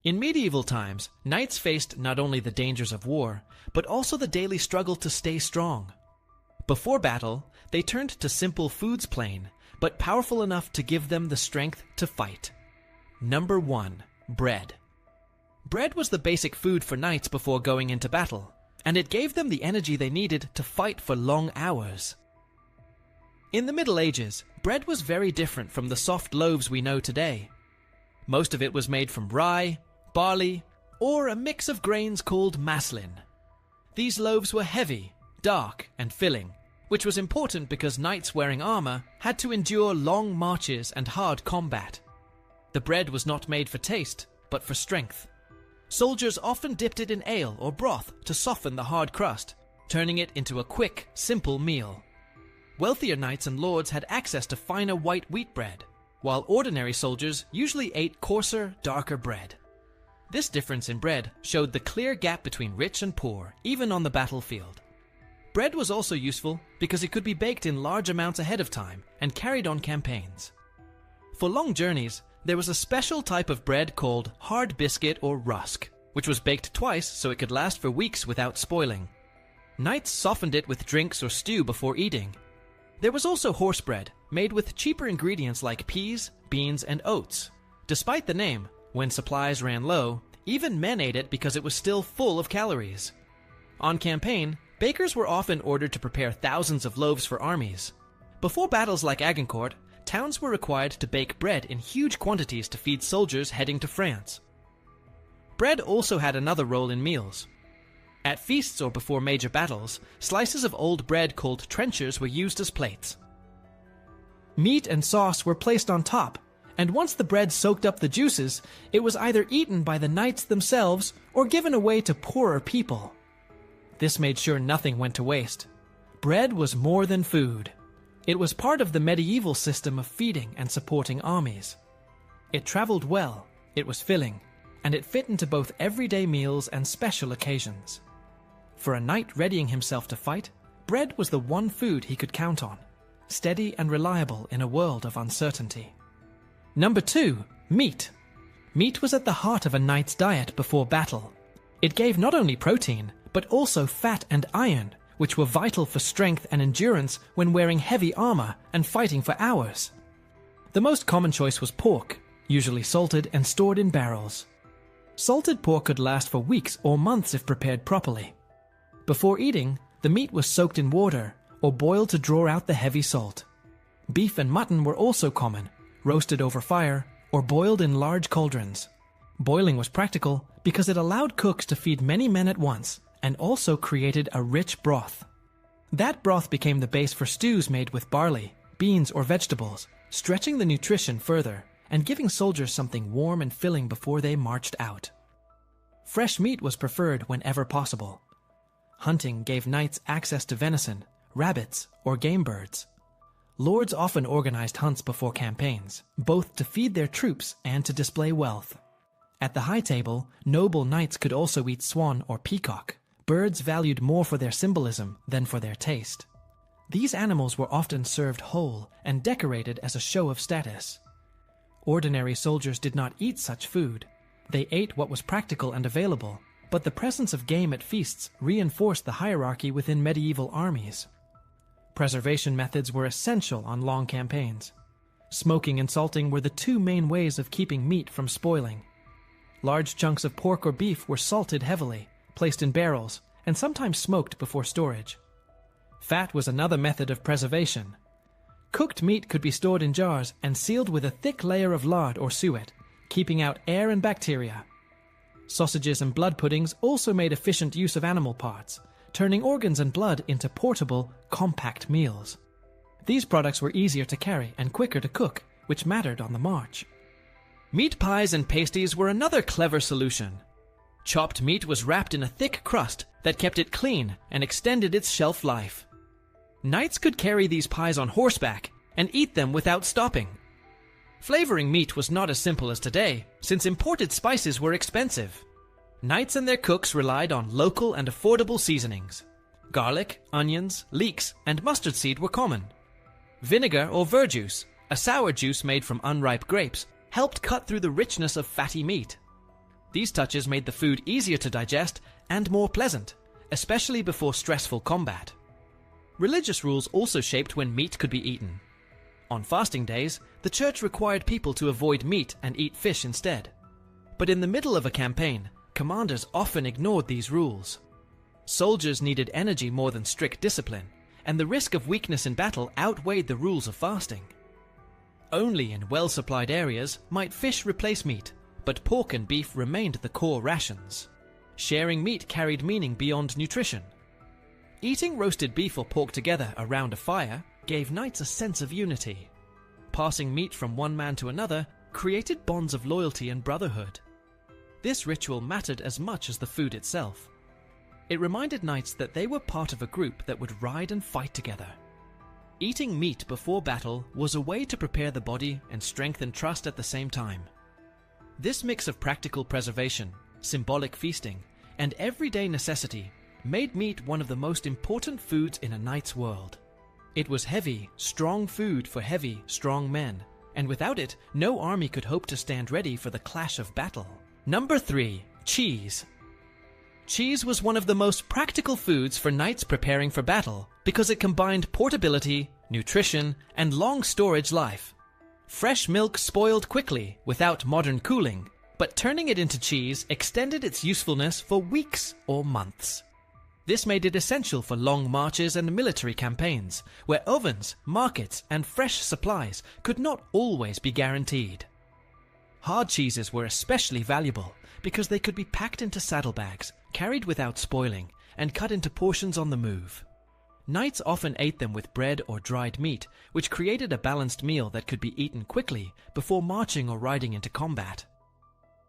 In medieval times, knights faced not only the dangers of war, but also the daily struggle to stay strong. Before battle, they turned to simple foods plain, but powerful enough to give them the strength to fight. Number 1. Bread. Bread was the basic food for knights before going into battle, and it gave them the energy they needed to fight for long hours. In the Middle Ages, bread was very different from the soft loaves we know today. Most of it was made from rye, barley, or a mix of grains called maslin. These loaves were heavy, dark, and filling, which was important because knights wearing armor had to endure long marches and hard combat. The bread was not made for taste, but for strength. Soldiers often dipped it in ale or broth to soften the hard crust, turning it into a quick, simple meal. Wealthier knights and lords had access to finer white wheat bread, while ordinary soldiers usually ate coarser, darker bread. This difference in bread showed the clear gap between rich and poor, even on the battlefield. Bread was also useful because it could be baked in large amounts ahead of time and carried on campaigns. For long journeys, there was a special type of bread called hard biscuit or rusk, which was baked twice so it could last for weeks without spoiling. Knights softened it with drinks or stew before eating. There was also horse bread, made with cheaper ingredients like peas, beans, and oats. Despite the name, when supplies ran low, even men ate it because it was still full of calories. On campaign, bakers were often ordered to prepare thousands of loaves for armies. Before battles like Agincourt, towns were required to bake bread in huge quantities to feed soldiers heading to France. Bread also had another role in meals. At feasts or before major battles, slices of old bread called trenchers were used as plates. Meat and sauce were placed on top, and once the bread soaked up the juices, it was either eaten by the knights themselves or given away to poorer people. This made sure nothing went to waste. Bread was more than food. It was part of the medieval system of feeding and supporting armies. It traveled well, it was filling, and it fit into both everyday meals and special occasions. For a knight readying himself to fight, bread was the one food he could count on, steady and reliable in a world of uncertainty. Number 2. Meat. Meat was at the heart of a knight's diet before battle. It gave not only protein, but also fat and iron, which were vital for strength and endurance when wearing heavy armor and fighting for hours. The most common choice was pork, usually salted and stored in barrels. Salted pork could last for weeks or months if prepared properly. Before eating, the meat was soaked in water or boiled to draw out the heavy salt. Beef and mutton were also common, roasted over fire or boiled in large cauldrons. Boiling was practical because it allowed cooks to feed many men at once and also created a rich broth. That broth became the base for stews made with barley, beans, or vegetables, stretching the nutrition further and giving soldiers something warm and filling before they marched out. Fresh meat was preferred whenever possible. Hunting gave knights access to venison, rabbits, or game birds. Lords often organized hunts before campaigns, both to feed their troops and to display wealth. At the high table, noble knights could also eat swan or peacock, birds valued more for their symbolism than for their taste. These animals were often served whole and decorated as a show of status. Ordinary soldiers did not eat such food. They ate what was practical and available, but the presence of game at feasts reinforced the hierarchy within medieval armies. Preservation methods were essential on long campaigns. Smoking and salting were the two main ways of keeping meat from spoiling. Large chunks of pork or beef were salted heavily, placed in barrels, and sometimes smoked before storage. Fat was another method of preservation. Cooked meat could be stored in jars and sealed with a thick layer of lard or suet, keeping out air and bacteria. Sausages and blood puddings also made efficient use of animal parts, turning organs and blood into portable, compact meals. These products were easier to carry and quicker to cook, which mattered on the march. Meat pies and pasties were another clever solution. Chopped meat was wrapped in a thick crust that kept it clean and extended its shelf life. Knights could carry these pies on horseback and eat them without stopping. Flavoring meat was not as simple as today, since imported spices were expensive. Knights and their cooks relied on local and affordable seasonings. Garlic, onions, leeks, and mustard seed were common. Vinegar or verjuice, a sour juice made from unripe grapes, helped cut through the richness of fatty meat. These touches made the food easier to digest and more pleasant, especially before stressful combat. Religious rules also shaped when meat could be eaten. On fasting days, the church required people to avoid meat and eat fish instead. But in the middle of a campaign, commanders often ignored these rules. Soldiers needed energy more than strict discipline, and the risk of weakness in battle outweighed the rules of fasting. Only in well-supplied areas might fish replace meat, but pork and beef remained the core rations. Sharing meat carried meaning beyond nutrition. Eating roasted beef or pork together around a fire gave knights a sense of unity. Passing meat from one man to another created bonds of loyalty and brotherhood. This ritual mattered as much as the food itself. It reminded knights that they were part of a group that would ride and fight together. Eating meat before battle was a way to prepare the body and strengthen trust at the same time. This mix of practical preservation, symbolic feasting, and everyday necessity made meat one of the most important foods in a knight's world. It was heavy, strong food for heavy, strong men, and without it, no army could hope to stand ready for the clash of battle. Number 3. Cheese. Cheese was one of the most practical foods for knights preparing for battle because it combined portability, nutrition, and long storage life. Fresh milk spoiled quickly without modern cooling, but turning it into cheese extended its usefulness for weeks or months. This made it essential for long marches and military campaigns, where ovens, markets, and fresh supplies could not always be guaranteed. Hard cheeses were especially valuable because they could be packed into saddlebags, carried without spoiling, and cut into portions on the move. Knights often ate them with bread or dried meat, which created a balanced meal that could be eaten quickly before marching or riding into combat.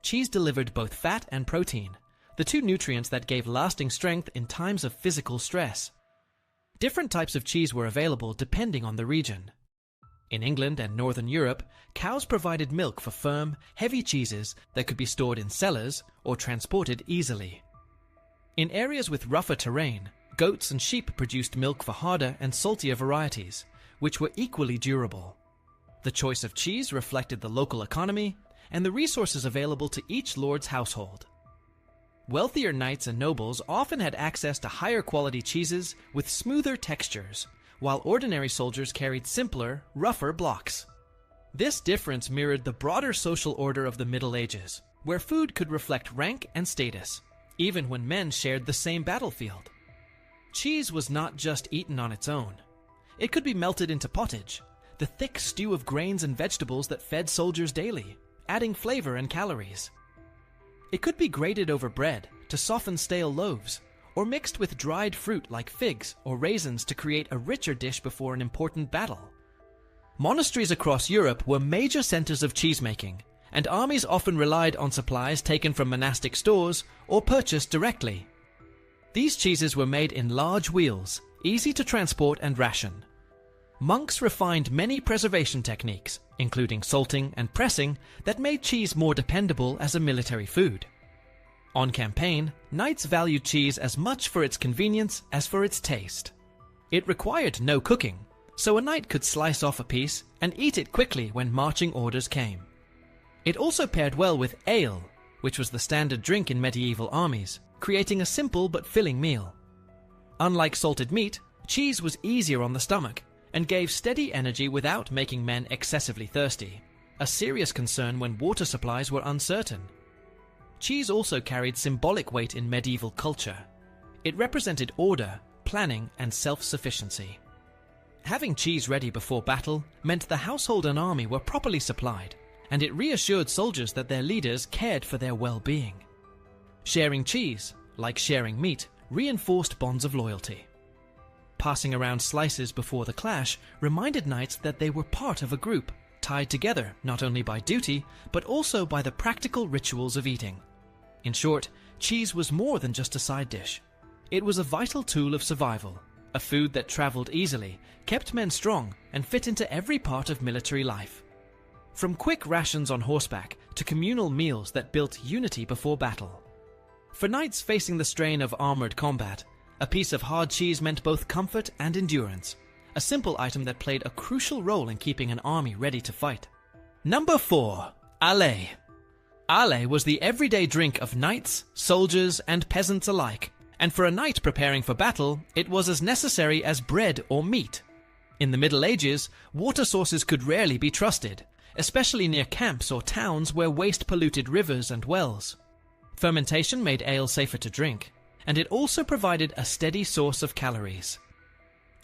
Cheese delivered both fat and protein, the two nutrients that gave lasting strength in times of physical stress. Different types of cheese were available depending on the region. In England and Northern Europe, cows provided milk for firm, heavy cheeses that could be stored in cellars or transported easily. In areas with rougher terrain, goats and sheep produced milk for harder and saltier varieties, which were equally durable. The choice of cheese reflected the local economy and the resources available to each lord's household. Wealthier knights and nobles often had access to higher quality cheeses with smoother textures, while ordinary soldiers carried simpler, rougher blocks. This difference mirrored the broader social order of the Middle Ages, where food could reflect rank and status, even when men shared the same battlefield. Cheese was not just eaten on its own. It could be melted into pottage, the thick stew of grains and vegetables that fed soldiers daily, adding flavor and calories. It could be grated over bread to soften stale loaves, or mixed with dried fruit like figs or raisins to create a richer dish before an important battle. Monasteries across Europe were major centers of cheesemaking, and armies often relied on supplies taken from monastic stores or purchased directly. These cheeses were made in large wheels, easy to transport and ration. Monks refined many preservation techniques, including salting and pressing, that made cheese more dependable as a military food. On campaign, knights valued cheese as much for its convenience as for its taste. It required no cooking, so a knight could slice off a piece and eat it quickly when marching orders came. It also paired well with ale, which was the standard drink in medieval armies, creating a simple but filling meal. Unlike salted meat, cheese was easier on the stomach and gave steady energy without making men excessively thirsty, a serious concern when water supplies were uncertain. Cheese also carried symbolic weight in medieval culture. It represented order, planning, and self-sufficiency. Having cheese ready before battle meant the household and army were properly supplied, and it reassured soldiers that their leaders cared for their well-being. Sharing cheese, like sharing meat, reinforced bonds of loyalty. Passing around slices before the clash reminded knights that they were part of a group, tied together not only by duty, but also by the practical rituals of eating. In short, cheese was more than just a side dish. It was a vital tool of survival, a food that traveled easily, kept men strong, and fit into every part of military life. From quick rations on horseback to communal meals that built unity before battle. For knights facing the strain of armored combat, a piece of hard cheese meant both comfort and endurance, a simple item that played a crucial role in keeping an army ready to fight. Number 4. Ale. Ale was the everyday drink of knights, soldiers, and peasants alike, and for a knight preparing for battle, it was as necessary as bread or meat. In the Middle Ages, water sources could rarely be trusted, especially near camps or towns where waste polluted rivers and wells. Fermentation made ale safer to drink, and it also provided a steady source of calories.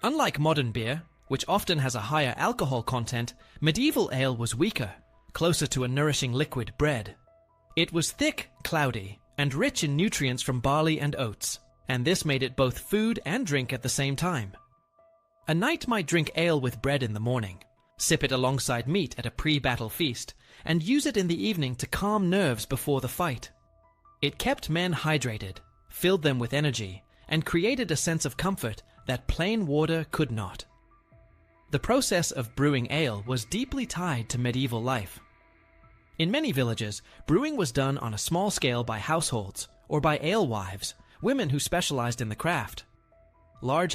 Unlike modern beer, which often has a higher alcohol content, medieval ale was weaker, closer to a nourishing liquid bread. It was thick, cloudy, and rich in nutrients from barley and oats, and this made it both food and drink at the same time. A knight might drink ale with bread in the morning, sip it alongside meat at a pre-battle feast, and use it in the evening to calm nerves before the fight. It kept men hydrated, filled them with energy, and created a sense of comfort that plain water could not. The process of brewing ale was deeply tied to medieval life. In many villages, brewing was done on a small scale by households, or by alewives, women who specialized in the craft. Large